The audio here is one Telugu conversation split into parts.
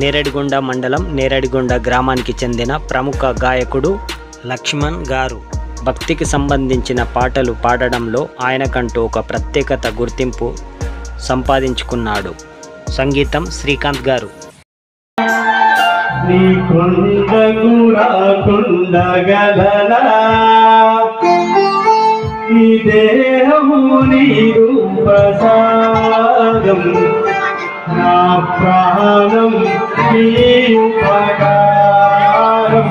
నేరేడిగొండ మండలం నేరేడిగొండ గ్రామానికి చెందిన ప్రముఖ గాయకుడు లక్ష్మణ్ గారు భక్తికి సంబంధించిన పాటలు పాడడంలో ఆయనకంటూ ఒక ప్రత్యేకత గుర్తింపు సంపాదించుకున్నాడు. సంగీతం శ్రీకాంత్ గారు. నీ కొండకు రాకుండగలనా, నీ దేహము నీ రూపసారం, నా ప్రాణం నీ ఉపకారం,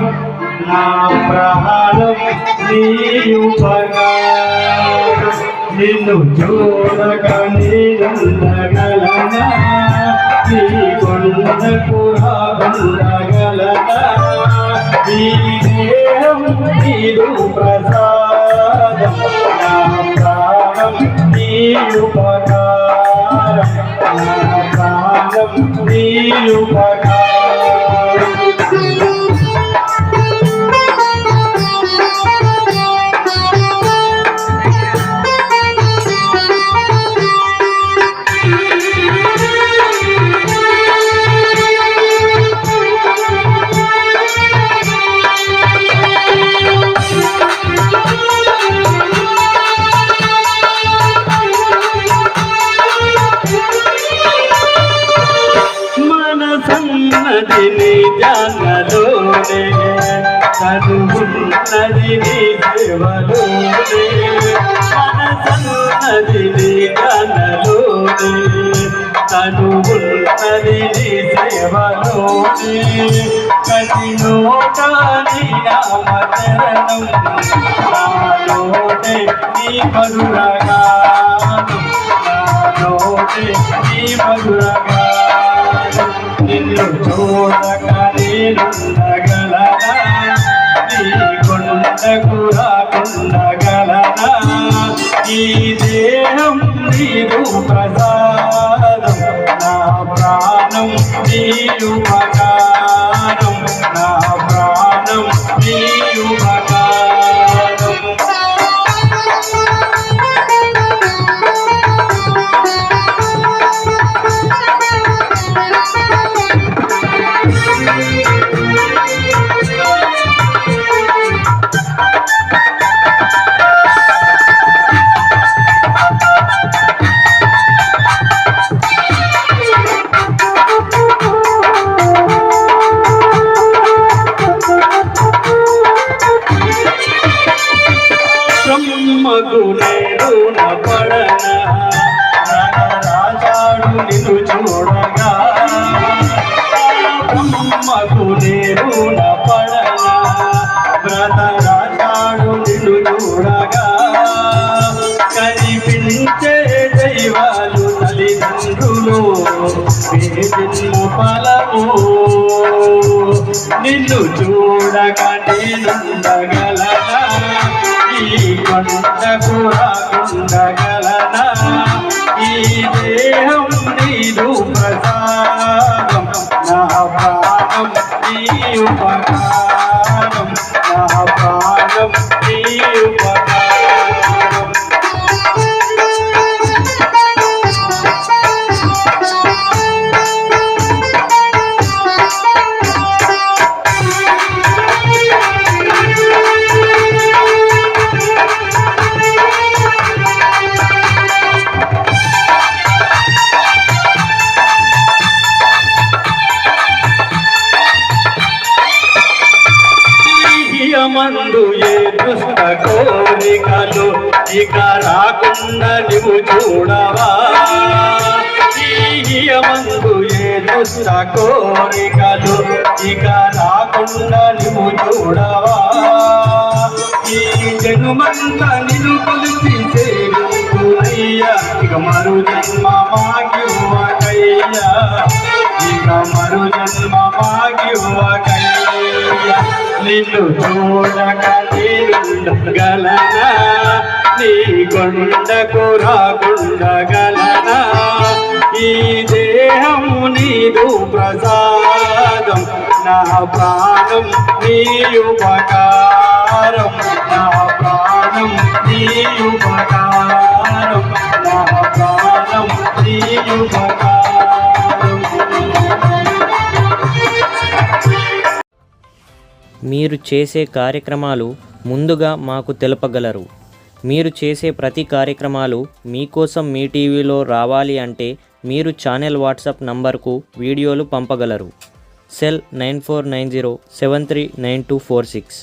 నా ప్రాణం నీ ఉపకారం. నిన్ను చూడక నేనుండగలనా, నీ కొండకు రాకుండగలనా, నీ దేహం నీరు ప్రసాదం, నా ప్రాణం నీ ఉపకారం, నా ప్రాణం నీ ఉపకారం. సన్నది నీ ధ్యానలోనే, చదువున్నది నీ సేవలోనే, మనసన్నది నీ ధ్యానలోనే, చదువున్నది నీ సేవలోనే, ప్రతి నోట నీ నామచరణం, నాలోనే నీ మధురగానం, నాలోనే నీ మధురగానం. నిన్ను చూడక నేనుండగలనా, నీ కొండకు రాకుండగలనా, ఈ దేహం నీదు ప్రసాదం, నా ప్రాణం నీ ఉపకారం, నా ప్రాణం నీ ఉపకారం. బ్రహ్మకు నేను పడనా, రాజాడు నిన్ను చూడగా, బ్రహ్మకు నేను పడనా, రాజాడు నిన్ను చూడగా, కనిపించే దైవాలు తల్లిదండ్రులు వేదిన ఫలము, నిన్ను చూడక నేనుండగలనా, ఈ కొండకు రాకుండగలనా, ఈ దేహం నీదు ప్రసాదం, నా ప్రాణం నీ ఉపకారం, నా ప్రాణం నీ ఉపకారం. మందు ఏ దుష్ట కోరికలు ఇక రాకుండా నీవు చూడవా, మందు ఏ దుష్ట కోరికలు ఇక రాకుండా నీవు చూడవా, ఈ జనుమంతా నిన్ను కొలిచి సేవించునయ్యా, ఇక మరు జన్మ మాకివ్వకయ్యా, ఇక మరు జన్మ మాకివ్వకయ్యా. నిన్ను చూడక నేనుండగలనా, నీ కొండకు రాకుండగలనా, ఈ దేహం నీదు ప్రసాదం, నా ప్రాణం నీ ఉపకారం, నా ప్రాణం నీ ఉపకారం, నా ప్రాణం నీ ఉపకారం. మీరు చేసే కార్యక్రమాలు ముందుగా మాకు తెలుపగలరు. మీరు చేసే ప్రతి కార్యక్రమాలు మీకోసం మీ టీవీలో రావాలి అంటే మీరు ఛానల్ వాట్సాప్ నంబర్కు వీడియోలు పంపగలరు. సెల్ 9490739246.